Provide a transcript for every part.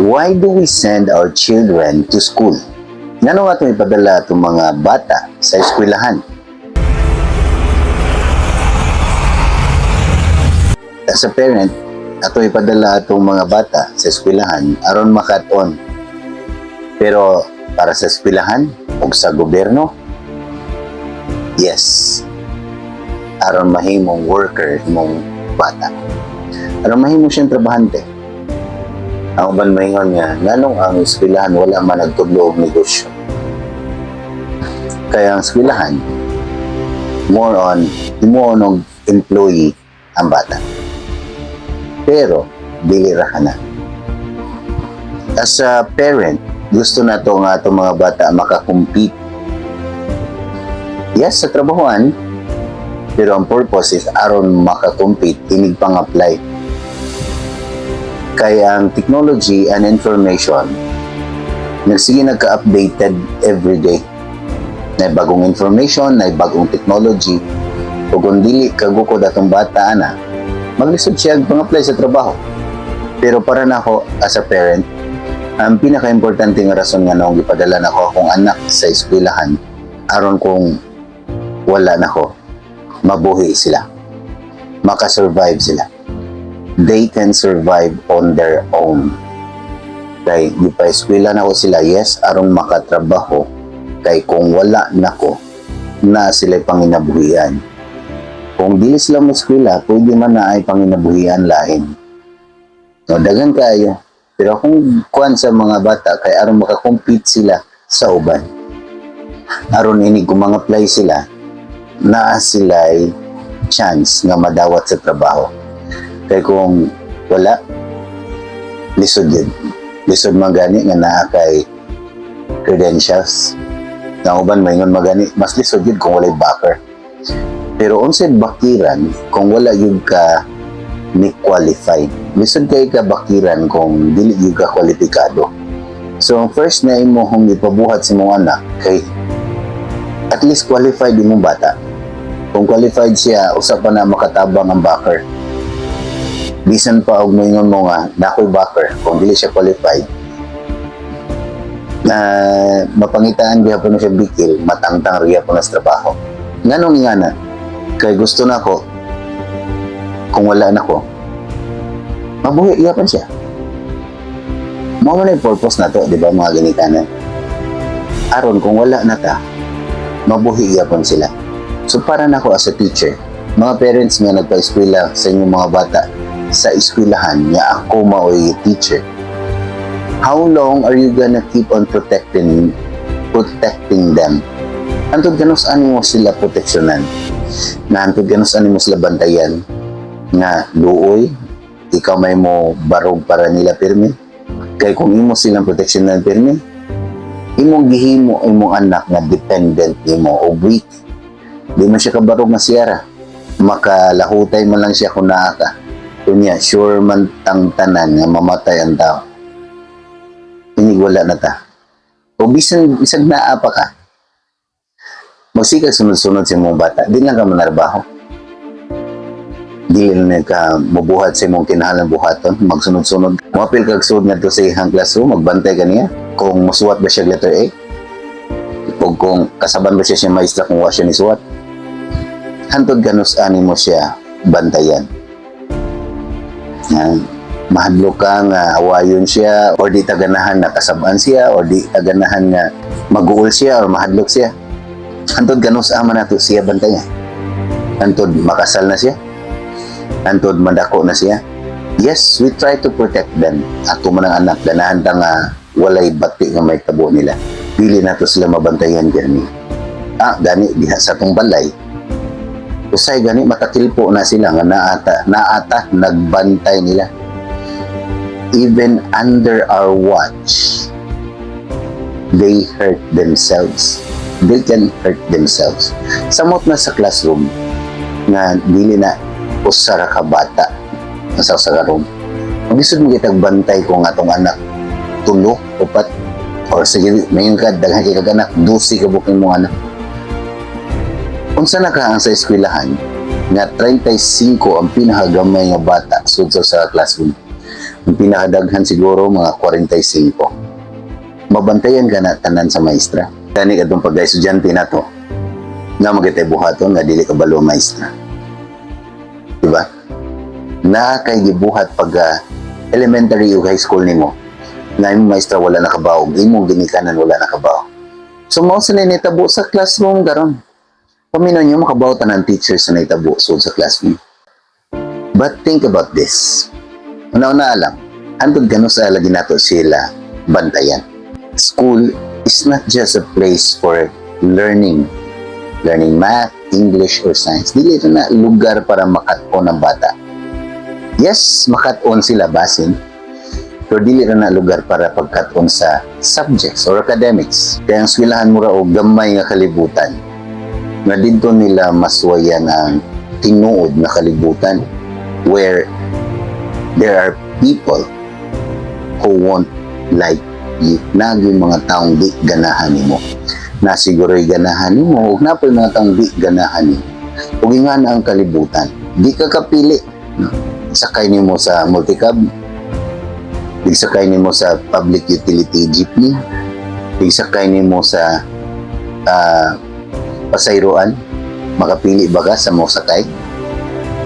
Why do we send our children to school? Ngano nga itong ipadala itong mga bata sa eskwelahan? As a parent, ato ipadala itong mga bata sa eskwelahan aron makaton. Pero para sa eskwelahan o sa gobyerno, yes, aron mahimong worker imong bata. Aron mahimo siyang trabahante. Ang uban maingon nga, nganong ang eskwelahan wala man nagtudlo og negosyo. Kaya ang eskwelahan, more on, imo og employee ang bata. Pero, dili ra ka na. As a parent, gusto na to nga itong mga bata makakompete. Yes, sa trabahoan, pero ang purpose is aron makakompete, inig pang-apply. Kaya ang technology and information nagsige nagka-updated every day. Na bagong information, na bagong technology. O kung dili kagukod atong bata na, maglisod siya pang-apply sa trabaho. Pero para na ako as a parent, ang pinaka-importante nga rason nga nung ipadala na ako akong anak sa eskwelahan aron kung wala na ako, mabuhi sila, makasurvive sila. They can survive on their own. Kay ipa-eskwela na ko sila, yes, aron makatrabaho. Kay kung wala na ko, na sila panginabuhian. Kung dili sila mo-eskwela, pwede man na ay panginabuhian lain. No, dagan kayo. Pero kung kuan sa mga bata, kay aron makakompete sila sa uban. Aron ini kung mga apply sila, na sila'y chance nga madawat sa trabaho. Kaya kung wala, lisod yun. Lisod magani nga naa kay credentials. Nga uban maingon magani, mas lisod yun kung walay backer. Pero unsay bakiran kung wala yun ka ni qualified. Lisod kay ka bakiran kung dili yun ka kwalipikado. So first na imo hong ipabuhat sa mong anak kay at least qualified yung mong bata. Kung qualified siya, usap pa na makatabang ang backer. Bisan pa og moingon mo nga nakoy backer kung dili siya qualified na mapangitaan gyapon siya bikil, matangtang riya po na sa trabaho. Nganong ingana kay gusto na ko kung wala na ko mabuhi gyapon siya. Mao man ang purpose na to, di ba mga ginikanan? Aron kung wala na ta, mabuhi gyapon sila. So para na ako as a teacher, mga parents nga nagpa-eskwela sa inyong mga bata sa eskwelahan nga ako maoy teacher, how long are you gonna keep on protecting them? Antod ganus ani mo sila proteksyonan, na antod ganus ani mo sila bantayan nga luoy ikaw may mo barog para nila pirmi. Kay kung imo silang proteksyonan pirmi, imong gihimo imong anak nga dependent nimo o weak, di man siya kabarog nga siyara, makalahutay man lang siya kung naa ka. Kunya, sure man tang tanan nga mamatay ang tao. Inig wala na ta. O bisan naa pa ka, magsikag sunod-sunod sa mong bata, di lang ka manarbaho. Di lang ka mabuhat sa mong kinahalang buhaton, magsunod-sunod. Mapil kag sunod nga to sa ihang classroom, magbantay ka niya. Kung musuwat ba siya letter A, o kung kasaban ba siya maestra kung wa siya ni suwat. Hantod ganus ani mo siya bantayan. Mahadlok ka nga awayon siya or di taganahan na kasabaan siya or di taganahan nga mag-uul siya or mahadlok siya. Antod ganus ama nato siya bantayan. Antod makasal na siya. Antod mandako na siya. Yes, we try to protect them. Ato man ang anak, ganahan ta nga walay bati nga may tabo nila. Dili nato sila mabantayan gani. Gani diha sa tong balay. Usay gani matakilpo na sila nga naata nagbantay nila. Even under our watch, they hurt themselves. They can hurt themselves. Samot na sa classroom nga dili na usara ka bata sa room. Bisod mo kitag bantay kung atong anak 3, 4 or sige mayon ka daghan kay kag anak 12 ka buking mo anak. Unsa na ka ang sa eskwelahan nga 35 ang pinakagamay nga bata sudso sa classroom. Ang pinakadaghan siguro mga 45. Mabantayan ka na tanan sa maestra. Kani katong pagka-estudyante na to, nga magitay buhaton nga dili ka balo maestra. Diba? Na kay gibuhat pag elementary o high school nimo, na imong maestra wala nakabaw, imong ginikanan wala nakabaw. So mao sa nitabo sa classroom garon. Paminon nyo makabaw tanan teachers na nitabo so sa classroom. But think about this. Una-una alam, andun gano sa lagi nato sila bantayan. School is not just a place for learning math, English, or science. Dili ito na lugar para makat-on ang bata. Yes, makat-on sila basin, pero dili ito na lugar para pagkat-on sa subjects or academics. Kaya ang eskwelahan mo raw gamay nga kalibutan, na dito nila maswayan ang tinuod na kalibutan where there are people who won't like you. Naging mga taong di ganahan nimo. Na siguro'y ganahan nimo, ug napoy mga taong di ganahan nimo. Ug nga na ang kalibutan. Di ka kapili. No? Sakay nimo sa multicab. Di sakay nimo sa public utility jeepney. Di sakay nimo sa pasayroan. Makapili ba ka sa mo sakay?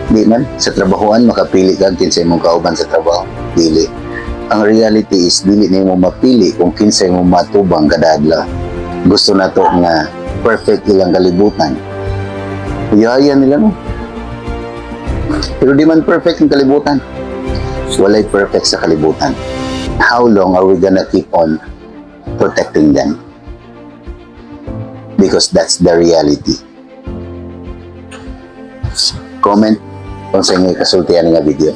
Di man. Sa trabahoan, makapili ka kinsay mong kauban sa trabaho. Dili. Ang reality is dili nimo mapili kung kinsay mo matubang kada adlaw. Gusto na to nga perfect ilang kalibutan. Uyaya nila no. Pero di man perfect ang kalibutan. Walay perfect sa kalibutan. How long are we gonna keep on protecting them? Because that's the reality. Comment kung sa inyo kasultihan nga video.